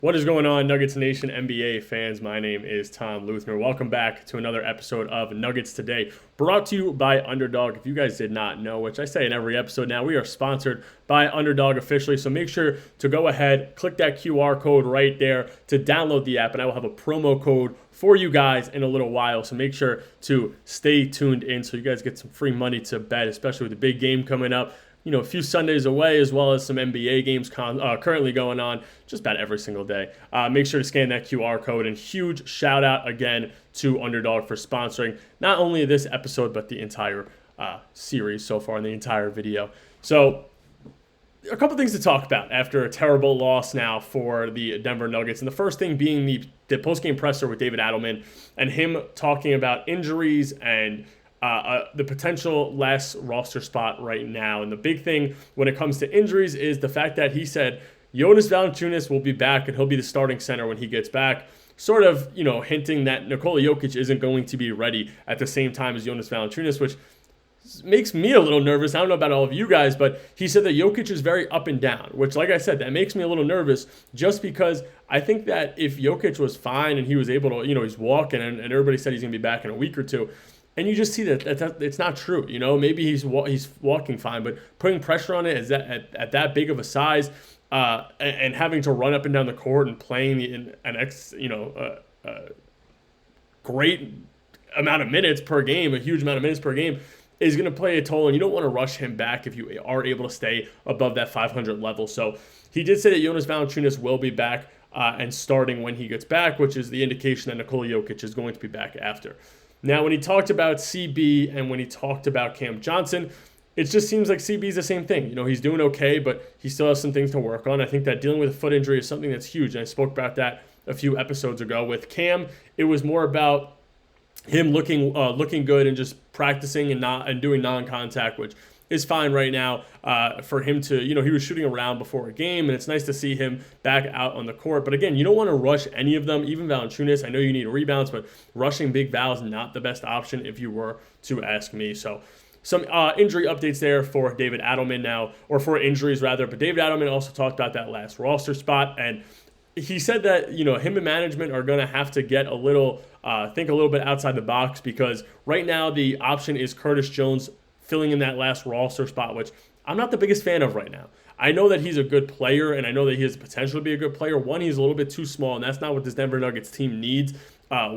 What is going on, Nuggets Nation NBA fans? My name is Tom Leuthner. Welcome back to another episode of Nuggets Today, brought to you by Underdog. If you guys did not know, which I say in every episode now, we are sponsored by Underdog officially, so make sure to go ahead, click that QR code right there to download the app, and I will have a promo code for you guys in a little while, so make sure to stay tuned in so you guys get some free money to bet, especially with the big game coming up. A few Sundays away, as well as some NBA games currently going on just about every single day. Make sure to scan that QR code, and huge shout out again to Underdog for sponsoring not only this episode, but the entire series so far in the entire video. So a couple things to talk about after a terrible loss now for the Denver Nuggets. And the first thing being the post-game presser with David Adelman and him talking about injuries and the potential last roster spot right now. And the big thing when it comes to injuries is the fact that he said Jonas Valanciunas will be back and he'll be the starting center when he gets back. Sort of, hinting that Nikola Jokic isn't going to be ready at the same time as Jonas Valanciunas, which makes me a little nervous. I don't know about all of you guys, but he said that Jokic is very up and down, which, like I said, that makes me a little nervous just because I think that if Jokic was fine and he was able to, he's walking and everybody said he's going to be back in a week or two, and you just see that it's not true. Maybe he's walking fine, but putting pressure on it is at that big of a size and having to run up and down the court and playing great amount of minutes per game, a huge amount of minutes per game, is going to play a toll, and you don't want to rush him back if you are able to stay above that 500 level. So he did say that Jonas Valanciunas will be back and starting when he gets back, which is the indication that Nikola Jokic is going to be back after. Now, when he talked about CB and when he talked about Cam Johnson, it just seems like CB is the same thing. He's doing okay, but he still has some things to work on. I think that dealing with a foot injury is something that's huge, and I spoke about that a few episodes ago. With Cam, it was more about him looking good and just practicing and doing non-contact, which is fine right now for him to, he was shooting around before a game, and it's nice to see him back out on the court. But again, you don't want to rush any of them, even Valanciunas. I know you need rebounds, but rushing Big Val is not the best option if you were to ask me. So some injury updates there for David Adelman now, or for injuries rather. But David Adelman also talked about that last roster spot, and he said that, him and management are going to have to get think a little bit outside the box, because right now the option is Curtis Jones filling in that last roster spot, which I'm not the biggest fan of right now. I know that he's a good player, and I know that he has potential to be a good player. One, he's a little bit too small, and that's not what this Denver Nuggets team needs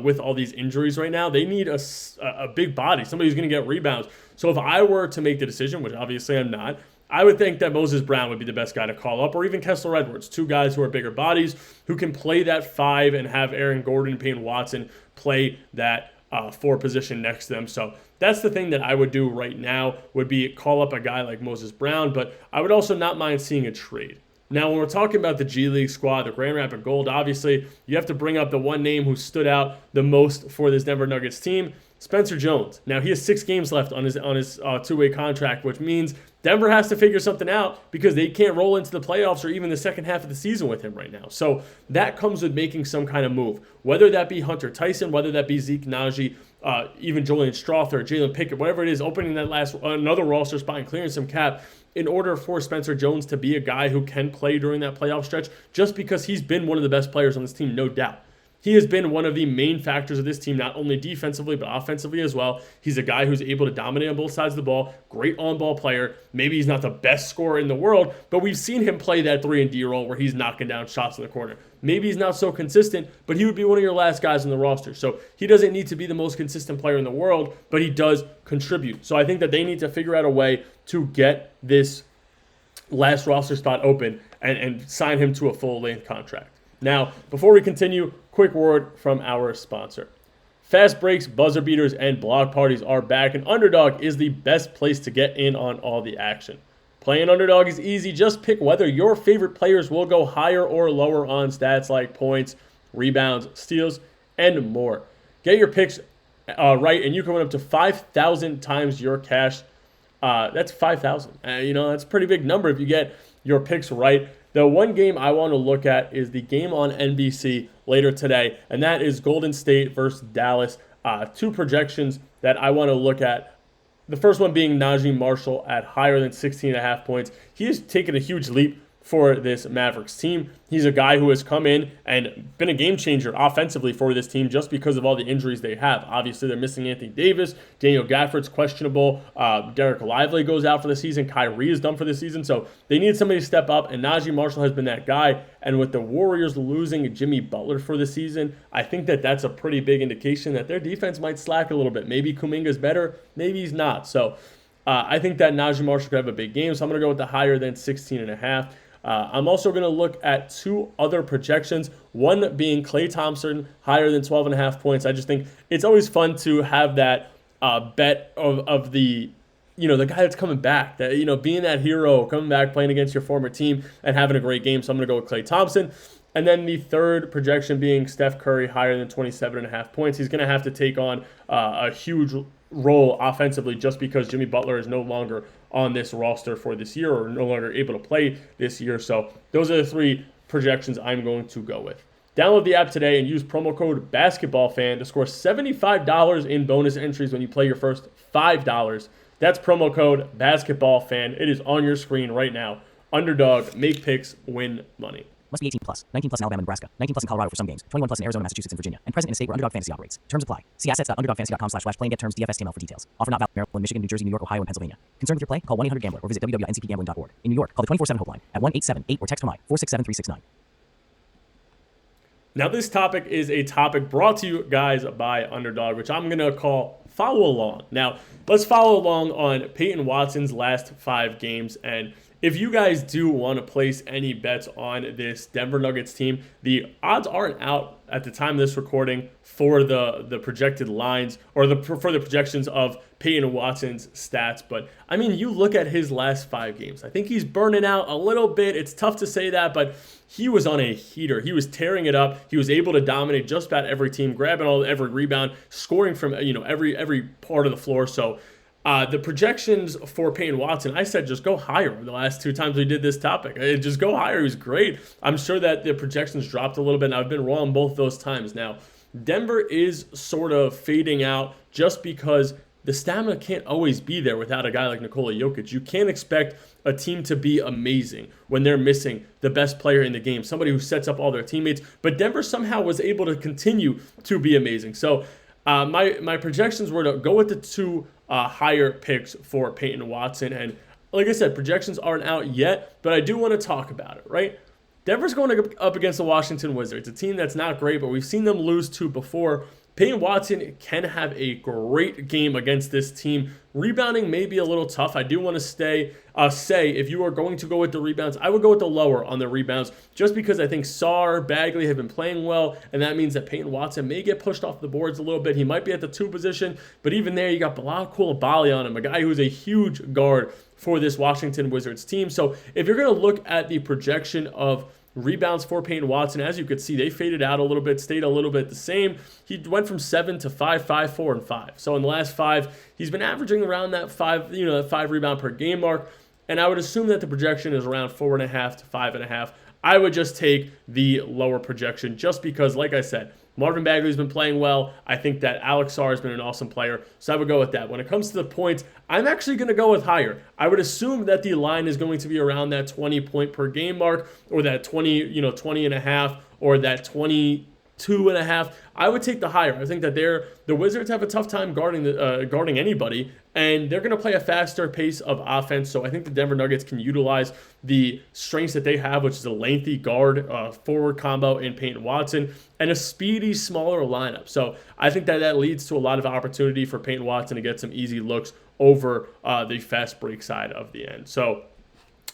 with all these injuries right now. They need a big body, somebody who's going to get rebounds. So if I were to make the decision, which obviously I'm not, I would think that Moses Brown would be the best guy to call up, or even Kessler Edwards, two guys who are bigger bodies, who can play that 5 and have Aaron Gordon and Payne Watson play that 4 position next to them. So that's the thing that I would do right now, would be call up a guy like Moses Brown, but I would also not mind seeing a trade. Now, when we're talking about the G League squad, the Grand Rapids Gold, obviously you have to bring up the one name who stood out the most for this Denver Nuggets team, Spencer Jones. Now, he has 6 games left on his two-way contract, which means Denver has to figure something out, because they can't roll into the playoffs or even the second half of the season with him right now. So that comes with making some kind of move, whether that be Hunter Tyson, whether that be Zeke Naji, even Julian Strother, Jalen Pickett, whatever it is, opening that another roster spot and clearing some cap in order for Spencer Jones to be a guy who can play during that playoff stretch, just because he's been one of the best players on this team, no doubt. He has been one of the main factors of this team, not only defensively, but offensively as well. He's a guy who's able to dominate on both sides of the ball, great on-ball player. Maybe he's not the best scorer in the world, but we've seen him play that 3-and-D role where he's knocking down shots in the corner. Maybe he's not so consistent, but he would be one of your last guys on the roster. So he doesn't need to be the most consistent player in the world, but he does contribute. So I think that they need to figure out a way to get this last roster spot open and sign him to a full-length contract. Now, before we continue, quick word from our sponsor. Fast breaks, buzzer beaters, and block parties are back, and Underdog is the best place to get in on all the action. Playing Underdog is easy. Just pick whether your favorite players will go higher or lower on stats like points, rebounds, steals, and more. Get your picks right, and you can win up to 5,000 times your cash. That's 5,000. That's a pretty big number if you get your picks right. The one game I want to look at is the game on NBC later today, and that is Golden State versus Dallas. 2 projections that I want to look at. The first one being Najee Marshall at higher than 16.5 points. He has taken a huge leap for this Mavericks team. He's a guy who has come in and been a game changer offensively for this team just because of all the injuries they have. Obviously, they're missing Anthony Davis. Daniel Gafford's questionable. Derek Lively goes out for the season. Kyrie is done for the season. So they need somebody to step up, and Najee Marshall has been that guy. And with the Warriors losing Jimmy Butler for the season, I think that that's a pretty big indication that their defense might slack a little bit. Maybe Kuminga's better. Maybe he's not. So I think that Najee Marshall could have a big game. So I'm going to go with the higher than 16.5. I'm also going to look at two other projections, one being Klay Thompson, higher than 12.5 points. I just think it's always fun to have that bet of the, the guy that's coming back, that, being that hero, coming back, playing against your former team and having a great game. So I'm going to go with Klay Thompson. And then the third projection being Steph Curry, higher than 27.5 points. He's going to have to take on a huge role offensively just because Jimmy Butler is no longer on this roster for this year or no longer able to play this year. So those are the three projections I'm going to go with. Download the app today and use promo code BASKETBALLFAN to score $75 in bonus entries when you play your first $5. That's promo code BASKETBALLFAN. It is on your screen right now. Underdog, make picks, win money. Must be 18 plus. 19 plus in Alabama and Nebraska. 19 plus in Colorado for some games. 21 plus in Arizona, Massachusetts, and Virginia. And present in a state where Underdog Fantasy operates. Terms apply. See assets.underdogfantasy.com/play and get terms DFSTML for details. Offer not valid in Maryland, Michigan, New Jersey, New York, Ohio, and Pennsylvania. Concerned with your play? Call 1-800-GAMBLER or visit www.ncpgambling.org. In New York, call the 24/7 helpline at 1-878 or text from 467-369. Now this topic is a topic brought to you guys by Underdog, which I'm going to call Follow Along. Now, let's follow along on Peyton Watson's last 5 games. And if you guys do want to place any bets on this Denver Nuggets team, the odds aren't out at the time of this recording for the projected lines or for the projections of Peyton Watson's stats. But, I mean, you look at his last 5 games. I think he's burning out a little bit. It's tough to say that, but he was on a heater. He was tearing it up. He was able to dominate just about every team, grabbing every rebound, scoring from every part of the floor. So the projections for Peyton Watson, I said just go higher the last 2 times we did this topic. Just go higher. He was great. I'm sure that the projections dropped a little bit, and I've been wrong both those times. Now, Denver is sort of fading out just because the stamina can't always be there without a guy like Nikola Jokic. You can't expect a team to be amazing when they're missing the best player in the game, somebody who sets up all their teammates. But Denver somehow was able to continue to be amazing. So my projections were to go with the 2 higher picks for Peyton Watson. And like I said, projections aren't out yet, but I do want to talk about it, right? Denver's going up against the Washington Wizards, a team that's not great, but we've seen them lose to before. Peyton Watson can have a great game against this team. Rebounding may be a little tough. I do want to say if you are going to go with the rebounds, I would go with the lower on the rebounds just because I think Sarr, Bagley have been playing well, and that means that Peyton Watson may get pushed off the boards a little bit. He might be at the 2 position, but even there, you got Bilal Coulibaly on him, a guy who's a huge guard for this Washington Wizards team. So if you're going to look at the projection of rebounds for Peyton Watson, as you could see, they faded out a little bit, stayed a little bit the same. He went from 7 to 5, 5, 4, and 5. So in the last 5, he's been averaging around that 5, that 5 rebound per game mark. And I would assume that the projection is around 4.5 to 5.5. I would just take the lower projection just because, like I said, Marvin Bagley's been playing well. I think that Alex Sarr has been an awesome player, so I would go with that. When it comes to the points, I'm actually going to go with higher. I would assume that the line is going to be around that 20 point per game mark, or that 20 and a half, or that 22.5. I would take the higher. I think that the Wizards have a tough time guarding anybody, and they're going to play a faster pace of offense. So I think the Denver Nuggets can utilize the strengths that they have, which is a lengthy guard forward combo in Peyton Watson and a speedy, smaller lineup. So I think that leads to a lot of opportunity for Peyton Watson to get some easy looks over the fast break side of the end. So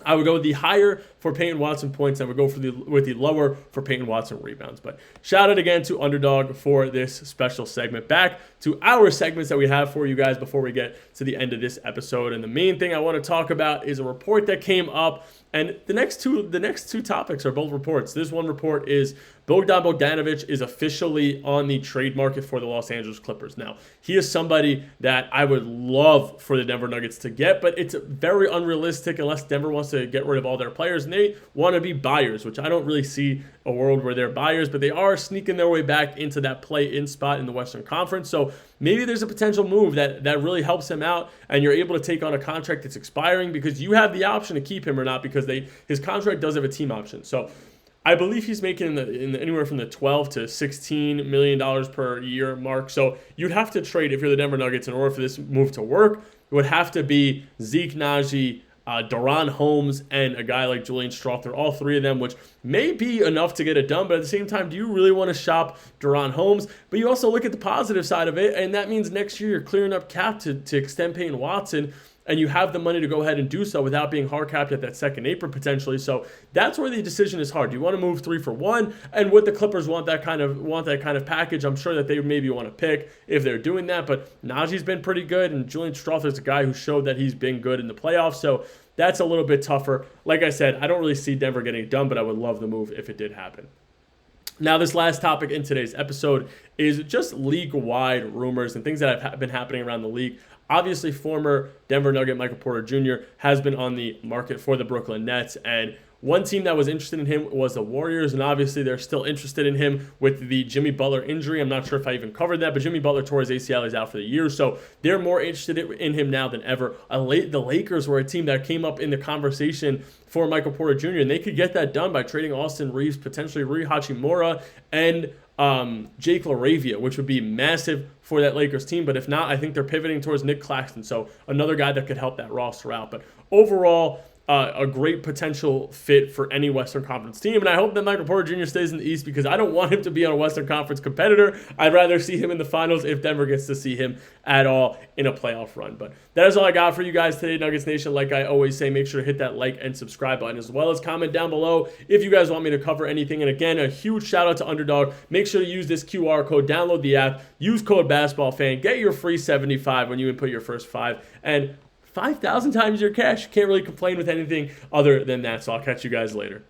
I would go with the higher for Peyton Watson points. I would go with the lower for Peyton Watson rebounds. But shout out again to Underdog for this special segment. Back to our segments that we have for you guys before we get to the end of this episode. And the main thing I want to talk about is a report that came up. And the next two topics are both reports. This one report is Bogdan Bogdanovic is officially on the trade market for the Los Angeles Clippers. Now, he is somebody that I would love for the Denver Nuggets to get, but it's very unrealistic unless Denver wants to get rid of all their players and they want to be buyers, which I don't really see a world where they're buyers, but they are sneaking their way back into that play-in spot in the Western Conference. So maybe there's a potential move that really helps him out, and you're able to take on a contract that's expiring because you have the option to keep him or not, because his contract does have a team option. So I believe he's making anywhere from the $12 to $16 million per year mark. So you'd have to trade, if you're the Denver Nuggets, in order for this move to work. It would have to be Zeke Naji, Daron Holmes, and a guy like Julian Strawther, all three of them, which may be enough to get it done. But at the same time, do you really want to shop Daron Holmes? But you also look at the positive side of it, and that means next year you're clearing up cap to extend Peyton Watson, and you have the money to go ahead and do so without being hard capped at that second apron potentially. So that's where the decision is hard. Do you want to move 3 for 1? And would the Clippers want that kind of package? I'm sure that they maybe want to pick if they're doing that. But Najee's been pretty good, and Julian Strawther's a guy who showed that he's been good in the playoffs. So that's a little bit tougher. Like I said, I don't really see Denver getting it done, but I would love the move if it did happen. Now, this last topic in today's episode is just league-wide rumors and things that have been happening around the league. Obviously, former Denver Nugget Michael Porter Jr. has been on the market for the Brooklyn Nets, and one team that was interested in him was the Warriors, and obviously they're still interested in him with the Jimmy Butler injury. I'm not sure if I even covered that, but Jimmy Butler tore his ACL. He's out for the year, so they're more interested in him now than ever. The Lakers were a team that came up in the conversation for Michael Porter Jr., and they could get that done by trading Austin Reeves, potentially Rui Hachimura, and Jake LaRavia, which would be massive for that Lakers team. But if not, I think they're pivoting towards Nick Claxton, so another guy that could help that roster out. But overall, a great potential fit for any Western Conference team. And I hope that Michael Porter Jr. stays in the East, because I don't want him to be on a Western Conference competitor. I'd rather see him in the finals if Denver gets to see him at all in a playoff run. But that is all I got for you guys today, Nuggets Nation. Like I always say, make sure to hit that like and subscribe button, as well as comment down below if you guys want me to cover anything. And again, a huge shout out to Underdog. Make sure to use this QR code, download the app, use code BasketballFan, get your free 75 when you input your first 5, and 5,000 times your cash. Can't really complain with anything other than that. So I'll catch you guys later.